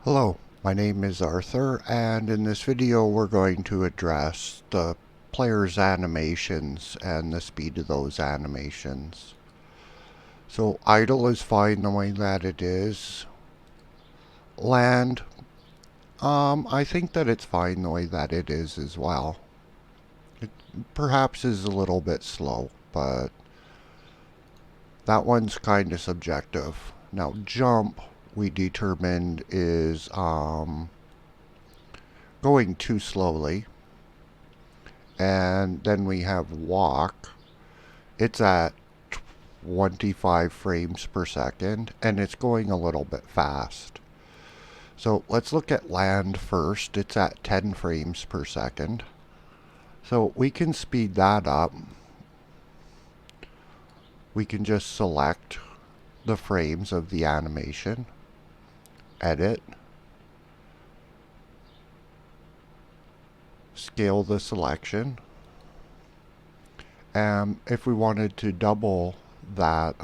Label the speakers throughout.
Speaker 1: Hello, my name is Arthur, and in this video we're going to address the player's animations and the speed of those animations. So idle is fine the way that it is. Land, I think that it's fine the way that it is as well. It perhaps is a little bit slow, but that one's kind of subjective. Now jump, we determined, is going too slowly. And then we have walk. It's at 25 frames per second, and it's going a little bit fast. So let's look at land first. It's at 10 frames per second. So we can speed that up. We can just select the frames of the animation, edit, scale the selection. If we wanted to double that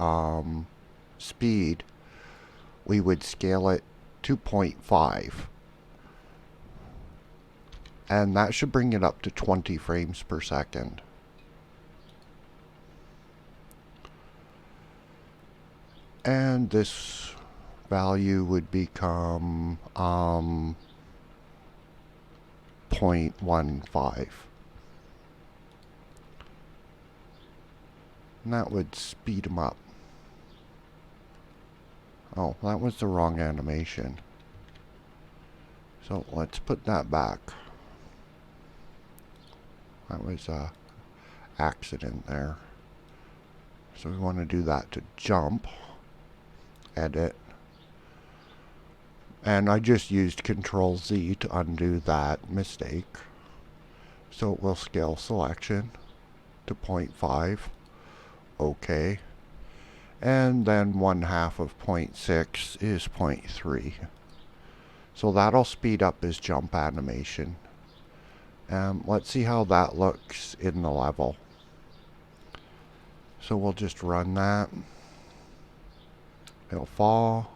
Speaker 1: speed, we would scale it to 0.5. And that should bring it up to 20 frames per second. And this value would become 0.15. And that would speed them up. Oh, that was the wrong animation. So let's put that back. That was an accident there. So we want to do that to jump. Edit. And I just used Control Z to undo that mistake. So we'll scale selection to 0.5. OK. And then 1/2 of 0.6 is 0.3. So that'll speed up his jump animation. Let's see how that looks in the level. So we'll just run that. It'll fall.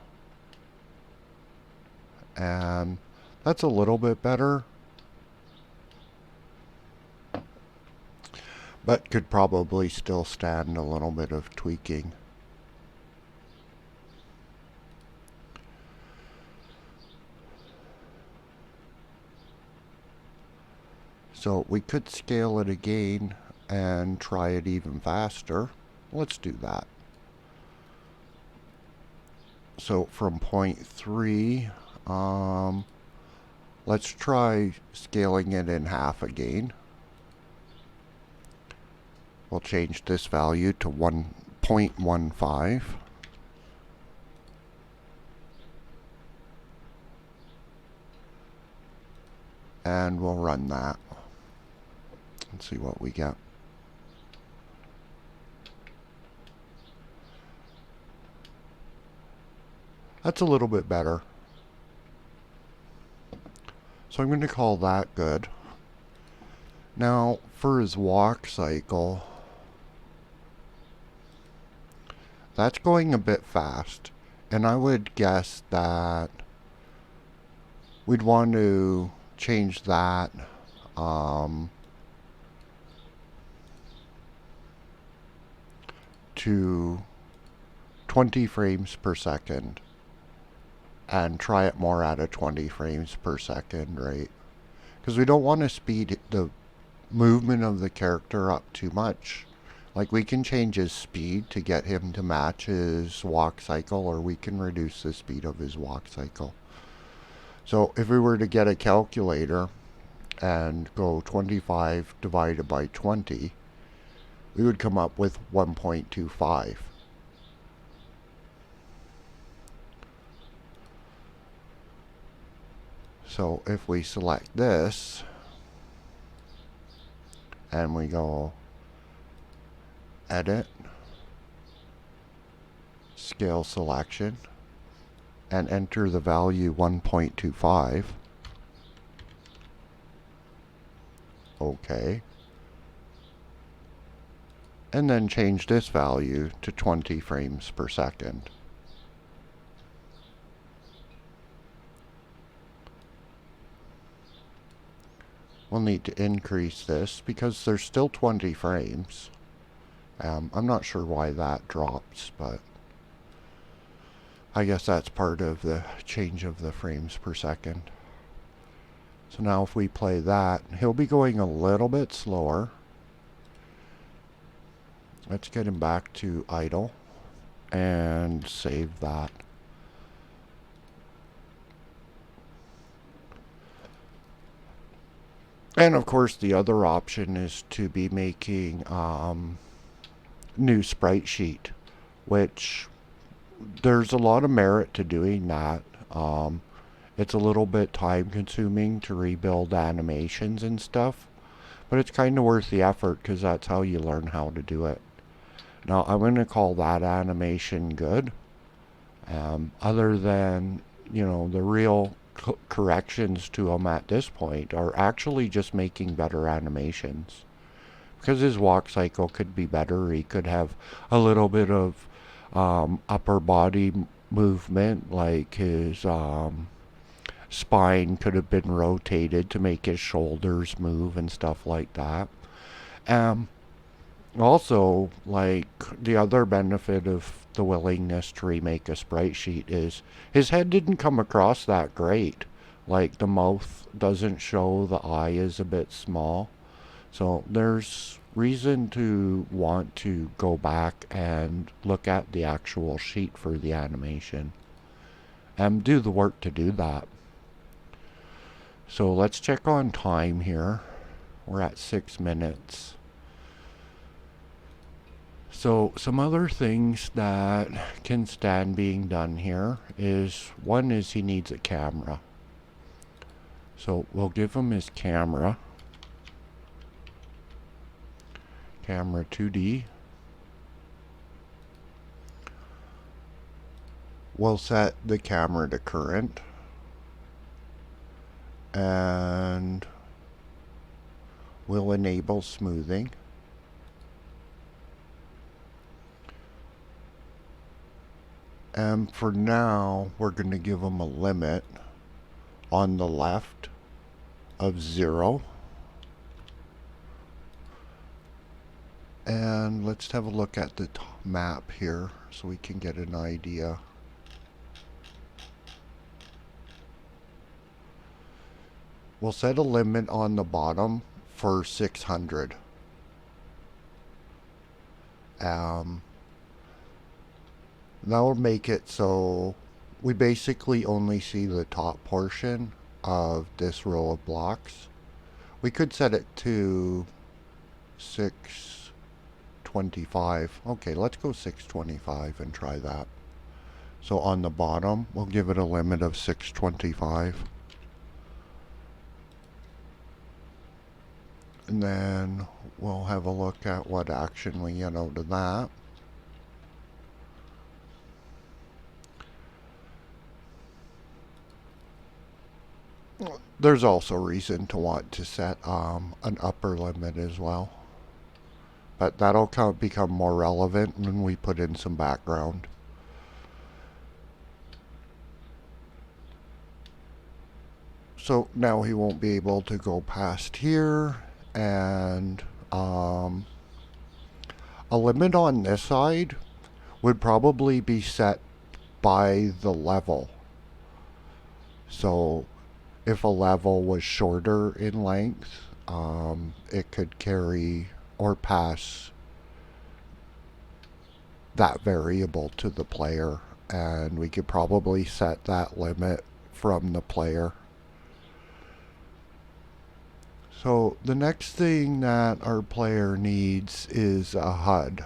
Speaker 1: And that's a little bit better, but could probably still stand a little bit of tweaking. So we could scale it again and try it even faster. Let's do that. So from 0.3, let's try scaling it in half again. We'll change this value to 1.15. And we'll run that. Let's see what we get. That's a little bit better. So I'm going to call that good. Now, for his walk cycle, that's going a bit fast. And I would guess that we'd want to change that to 20 frames per second. And try it more at a 20 frames per second rate. Because we don't want to speed the movement of the character up too much. Like, we can change his speed to get him to match his walk cycle, or we can reduce the speed of his walk cycle. So if we were to get a calculator and go 25 divided by 20, we would come up with 1.25. So if we select this, and we go edit, scale selection, and enter the value 1.25, OK. And then change this value to 20 frames per second. we'll need to increase this because there's still 20 frames. I'm not sure why that drops, but I guess that's part of the change of the frames per second. So now if we play that, he'll be going a little bit slower. Let's get him back to idle and save that. And of course the other option is to be making new sprite sheet, which there's a lot of merit to doing that. It's a little bit time consuming to rebuild animations and stuff, but it's kind of worth the effort because that's how you learn how to do it. Now I'm going to call that animation good. Other than, the real corrections to them at this point are actually just making better animations. Because his walk cycle could be better. He could have a little bit of upper body movement, like his spine could have been rotated to make his shoulders move and stuff like that. Also, like, the other benefit of the willingness to remake a sprite sheet is his head didn't come across that great. Like, the mouth doesn't show, the eye is a bit small. So there's reason to want to go back and look at the actual sheet for the animation and do the work to do that. So let's check on time here. We're at 6 minutes. So some other things that can stand being done here is, one is he needs a camera. So we'll give him his camera. Camera 2D. We'll set the camera to current. And we'll enable smoothing. And for now, we're going to give them a limit on the left of 0. And let's have a look at the map here so we can get an idea. We'll set a limit on the bottom for 600. That'll make it so we basically only see the top portion of this row of blocks. We could set it to 625. Okay, let's go 625 and try that. So on the bottom, we'll give it a limit of 625. And then we'll have a look at what action we get out of that. There's also reason to want to set an upper limit as well. But that'll become more relevant when we put in some background. So now he won't be able to go past here, and a limit on this side would probably be set by the level. So if a level was shorter in length, it could carry or pass that variable to the player, and we could probably set that limit from the player. So the next thing that our player needs is a HUD.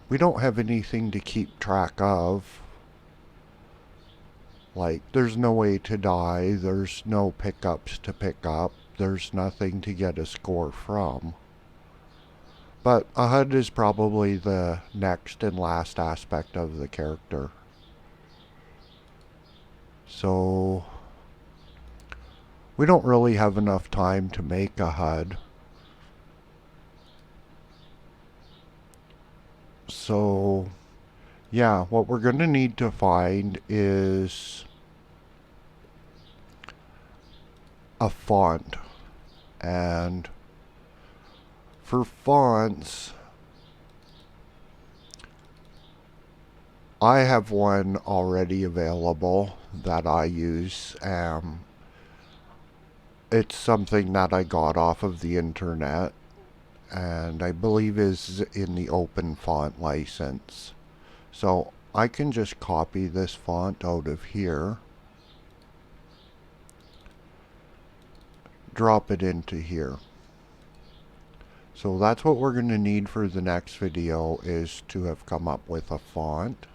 Speaker 1: We don't have anything to keep track of. Like, there's no way to die, there's no pickups to pick up, there's nothing to get a score from. But a HUD is probably the next and last aspect of the character. So we don't really have enough time to make a HUD. So yeah, what we're going to need to find is a font. And for fonts, I have one already available that I use. It's something that I got off of the internet, and I believe is in the open font license. So I can just copy this font out of here, drop it into here. So that's what we're going to need for the next video, is to have come up with a font.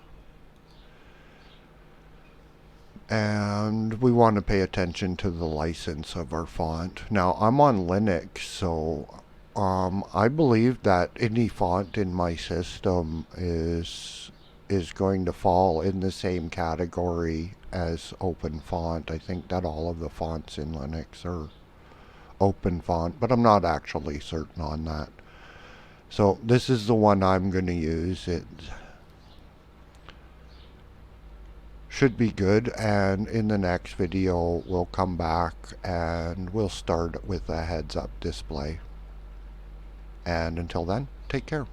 Speaker 1: And we want to pay attention to the license of our font. Now, I'm on Linux, so I believe that any font in my system is going to fall in the same category as open font. I think that all of the fonts in Linux are open font, but I'm not actually certain on that. So this is the one I'm going to use. It should be good, and in the next video we'll come back and we'll start with a heads up display. And until then, take care.